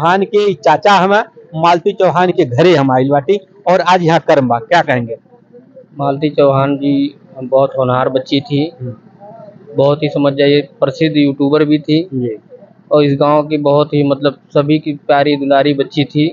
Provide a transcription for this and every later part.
चौहान के चाचा हम मालती चौहान के घरे हम आइल बाटी और आज यहाँ कर्म बा, क्या कहेंगे? मालती चौहान जी बहुत होनहार बच्ची थी, बहुत ही समझ जाइए प्रसिद्ध यूट्यूबर भी थी और इस गांव की बहुत ही मतलब सभी की प्यारी दुलारी बच्ची थी।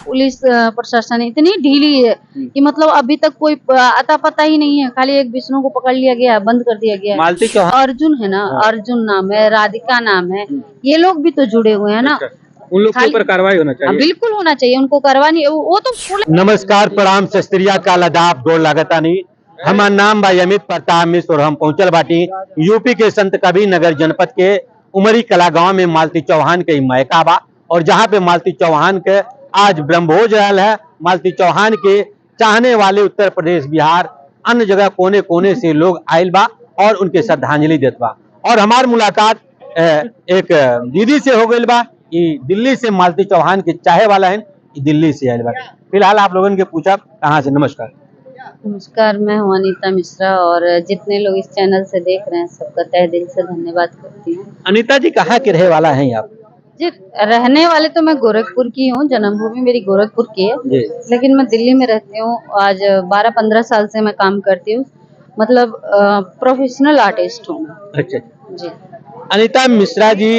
पुलिस प्रशासन इतनी ढीली है कि मतलब अभी तक कोई अता पता ही नहीं है। खाली एक विष्णु को पकड़ लिया गया, बंद कर दिया गया। मालती चौहान अर्जुन है ना, अर्जुन नाम है, राधिका नाम है, ये लोग भी तो जुड़े हुए हैं ना। उन लोग के ऊपर कार्रवाई होना चाहिए। बिल्कुल होना चाहिए, उनको करवानी वो तो। नमस्कार, प्रणाम, सत श्री अकाल, आदाब, गोड़ लागता नहीं। हमार नाम बा अमित प्रताप मिश्र और हम पहुंचल बाटी यूपी के संत कबीर नगर जनपद के उमरी कला गांव में मालती चौहान के मायका बा और जहां पे मालती चौहान के आज ब्रह्मभोज रहल है। मालती चौहान के चाहने वाले उत्तर प्रदेश, बिहार, अन्य जगह कोने कोने से लोग आयल बा और उनके श्रद्धांजलि देत बा। और हमार मुलाकात एक दीदी से हो गई बा, ये दिल्ली से मालती चौहान के चाहे वाला है, दिल्ली से आयल बा। फिलहाल आप लोगों के पूछा कहाँ से? नमस्कार। नमस्कार, मैं हूँ अनीता मिश्रा और जितने लोग इस चैनल से देख रहे हैं सबका तहे दिल से धन्यवाद करती हूँ। अनीता जी कहाँ के रहे वाला हैं आप? जी, रहने वाले तो मैं गोरखपुर की हूँ, जन्मभूमि मेरी गोरखपुर की है, लेकिन मैं दिल्ली में रहती हूँ। आज 12-15 साल से मैं काम करती हूँ, मतलब प्रोफेशनल आर्टिस्ट हूँ। अच्छा जी। अनीता मिश्रा जी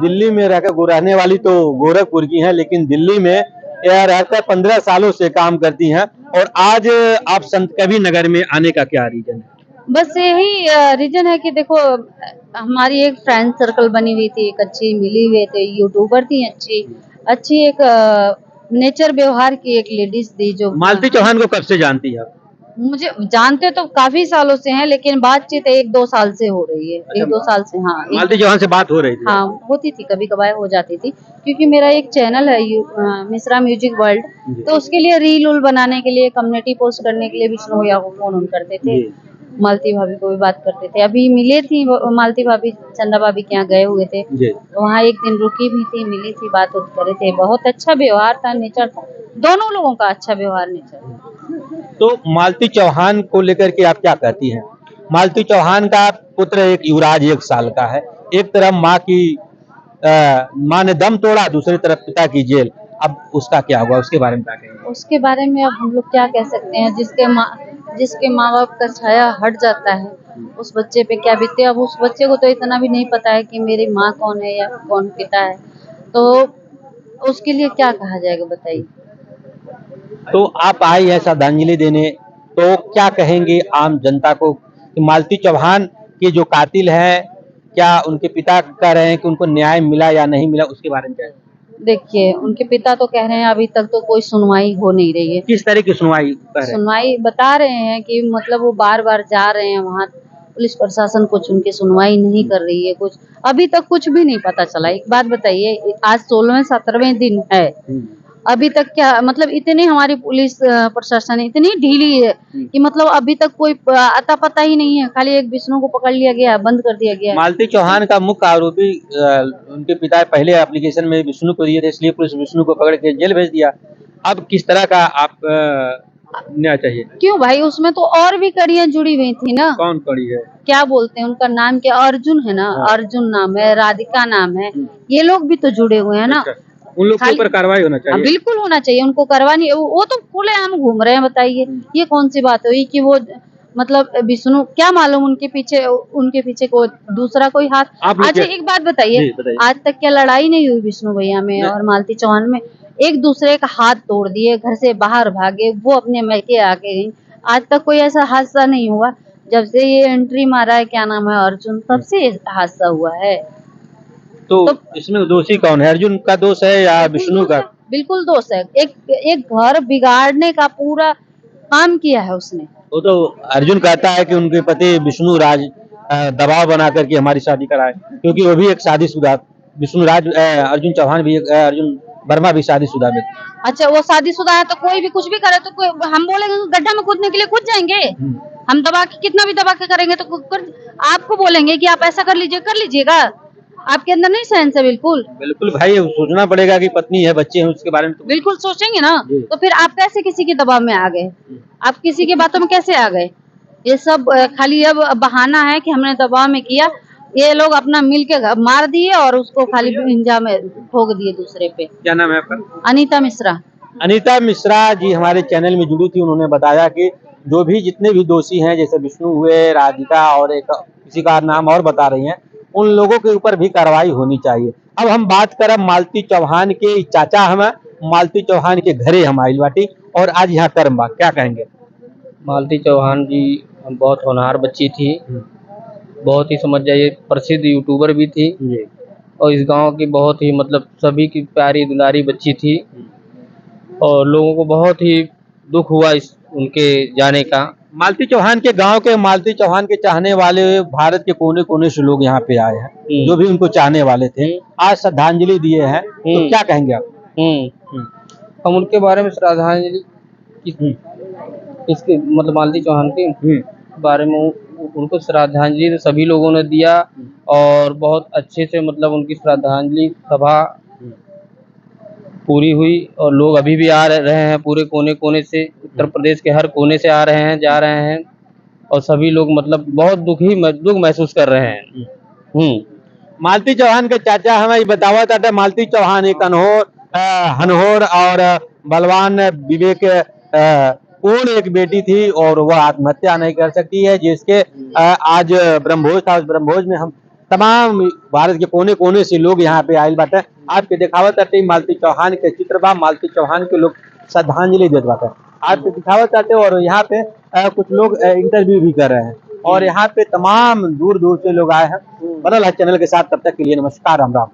दिल्ली में रहकर रहने वाली तो गोरखपुर की हैं, लेकिन दिल्ली में यह रहकर 15 सालों से काम करती हैं और आज आप संत कबीर नगर में आने का क्या रीजन है? बस यही रीजन है कि देखो, हमारी एक फ्रेंड सर्कल बनी हुई थी, एक अच्छी मिली हुई थी, यूट्यूबर थी, अच्छी एक नेचर व्यवहार की एक लेडीज थी। जो मालती चौहान को कब से जानती है? मुझे जानते तो काफी सालों से हैं, लेकिन बातचीत 1-2 साल से हो रही है। 1-2 साल से, हाँ। मालती चौहान से बात हो रही थी? हाँ, होती थी, कभी कभार हो जाती थी, क्योंकि मेरा एक चैनल है मिश्रा म्यूजिक वर्ल्ड, तो उसके लिए रील उल बनाने के लिए, कम्युनिटी पोस्ट करने के लिए विष्णु भैया को फोन करते थे, मालती भाभी को भी बात करते थे। अभी मिले थी मालती भाभी, चंदा भाभी के यहाँ गए हुए थे, तो वहाँ एक दिन रुकी भी थी, मिली थी, बात करे थे। बहुत अच्छा व्यवहार था, नेचर था, दोनों लोगों का अच्छा व्यवहार, नेचर। तो मालती चौहान को लेकर के आप क्या कहती हैं? मालती चौहान का पुत्र एक युवराज 1 साल का है, एक तरफ माँ ने दम तोड़ा, दूसरी तरफ पिता की जेल। अब उसका क्या हुआ, उसके बारे में क्या कहेंगे? उसके बारे में अब हम लोग क्या कह सकते हैं? जिसके माँ बाप का छाया हट जाता है, उस बच्चे पे क्या बीतती है। अब उस बच्चे को तो इतना भी नहीं पता है कि मेरी माँ कौन है या कौन पिता है, तो उसके लिए क्या कहा जाएगा, बताइए। तो आप आई है श्रद्धांजलि देने, तो क्या कहेंगे आम जनता को कि मालती चौहान के जो कातिल है, क्या उनके पिता कह रहे हैं कि उनको न्याय मिला या नहीं मिला, उसके बारे में क्या? देखिए, उनके पिता तो कह रहे हैं अभी तक तो कोई सुनवाई हो नहीं रही है। किस तरह की सुनवाई कर रहे हैं? सुनवाई बता रहे हैं कि मतलब वो बार-बार जा रहे हैं वहाँ, पुलिस प्रशासन कुछ उनकी सुनवाई नहीं कर रही है, कुछ अभी तक कुछ भी नहीं पता चला। एक बात बताइए, आज 16वें-17वें दिन है, अभी तक क्या मतलब इतनी हमारी पुलिस प्रशासन इतनी ढीली है कि मतलब अभी तक कोई अता पता ही नहीं है। खाली एक विष्णु को पकड़ लिया गया, बंद कर दिया गया। मालती चौहान का मुख्य आरोपी उनके पिता पहले एप्लीकेशन में विष्णु को दिए थे, इसलिए पुलिस विष्णु को पकड़ के जेल भेज दिया। अब किस तरह का आप न्याय चाहिए? क्यों भाई, उसमें तो और भी कड़ियां जुड़ी हुई थी ना। कौन कड़ी है? क्या बोलते हैं उनका नाम, क्या अर्जुन है ना, अर्जुन नाम है, राधिका नाम है, ये लोग भी तो जुड़े हुए हैं ना। उन लोग के ऊपर कार्रवाई होना चाहिए। बिल्कुल होना चाहिए, उनको करवानी। वो तो खुलेआम घूम रहे हैं, बताइए ये कौन सी बात हुई कि वो मतलब विष्णु, क्या मालूम उनके पीछे को दूसरा कोई हाथ। अच्छा एक बात बताइए, आज तक क्या लड़ाई नहीं हुई विष्णु भैया में और मालती चौहान में? एक दूसरे का हाथ तोड़ दिए, घर से बाहर भागे, वो अपने मैके आके गई। आज तक कोई ऐसा हादसा नहीं हुआ। जब से ये एंट्री मारा है, क्या नाम है, अर्जुन, तब से हादसा हुआ है। तो इसमें दोषी कौन है? अर्जुन का दोष है या विष्णु का? बिल्कुल दोष है। एक घर बिगाड़ने का पूरा काम किया है उसने। वो तो अर्जुन कहता है कि उनके पति विष्णु राज दबाव बना करके हमारी शादी कराए, क्योंकि वो भी एक शादीशुदा, विष्णु राज अर्जुन चौहान भी, अर्जुन वर्मा भी शादीशुदा में। अच्छा, वो शादीशुदा है तो कोई भी कुछ भी करे तो हम बोलेंगे गड्ढा में कूदने के लिए कूद जाएंगे? हम दबा के कितना भी दबा के करेंगे तो आपको बोलेंगे कि आप ऐसा कर लीजिएगा। आपके अंदर नहीं सेंस है? बिल्कुल भाई, सोचना पड़ेगा कि पत्नी है, बच्चे हैं, उसके बारे में तो बिल्कुल सोचेंगे ना। तो फिर आप कैसे किसी के दबाव में आ गए? आप किसी के बातों में कैसे आ गए? ये सब खाली अब बहाना है कि हमने दबाव में किया। ये लोग अपना मिल के मार दिए और उसको खाली इंजा में ठोक दिए दूसरे पे। क्या नाम है आपका? अनीता मिश्रा। अनीता मिश्रा जी हमारे चैनल में जुड़ी थी। उन्होंने बताया कि जो भी जितने भी दोषी हैं, जैसे विष्णु हुए, राधिका और एक किसी का नाम और बता रही हैं, उन लोगों के ऊपर भी कार्रवाई होनी चाहिए। अब हम बात करें मालती चौहान के चाचा, हम मालती चौहान के घरे हम आइल बाटी और आज यहाँ कर्म बा, क्या कहेंगे? मालती चौहान जी बहुत होनहार बच्ची थी, बहुत ही समझ जाइए प्रसिद्ध यूट्यूबर भी थी और इस गांव की बहुत ही मतलब सभी की प्यारी दुलारी बच्ची थी और लोगों को बहुत ही दुख हुआ इस उनके जाने का। मालती चौहान के गांव के, मालती चौहान के चाहने वाले भारत के कोने कोने से लोग यहाँ पे आए हैं, जो भी उनको चाहने वाले थे, आज श्रद्धांजलि दिए हैं, तो क्या कहेंगे आप? हम उनके बारे में श्रद्धांजलि इसके मतलब मालती चौहान के बारे में उनको श्रद्धांजलि सभी लोगों ने दिया और बहुत अच्छे से मतलब उनकी श्रद्धांजलि सभा पूरी हुई और लोग अभी भी आ रहे हैं पूरे कोने कोने से, उत्तर प्रदेश के हर कोने से आ रहे हैं, जा रहे हैं और सभी लोग मतलब बहुत दुख महसूस कर रहे हैं। मालती चौहान के चाचा हमें बतावा था, मालती चौहान एक हनहोर और बलवान विवेक पूर्ण एक बेटी थी और वह आत्महत्या नहीं कर सकती है, जिसके आज ब्रह्मभोज था। उस ब्रह्मभोज में हम तमाम भारत के कोने कोने से लोग यहाँ पे आयल बाटे। आपके दिखावत आते मालती चौहान के चित्र बा, मालती चौहान के लोग श्रद्धांजलि देते बाटे, आपके दिखावत आते और यहाँ पे कुछ लोग इंटरव्यू भी कर रहे हैं और यहाँ पे तमाम दूर दूर से लोग आए हैं। बनल है चैनल के साथ, तब तक के लिए नमस्कार, राम राम।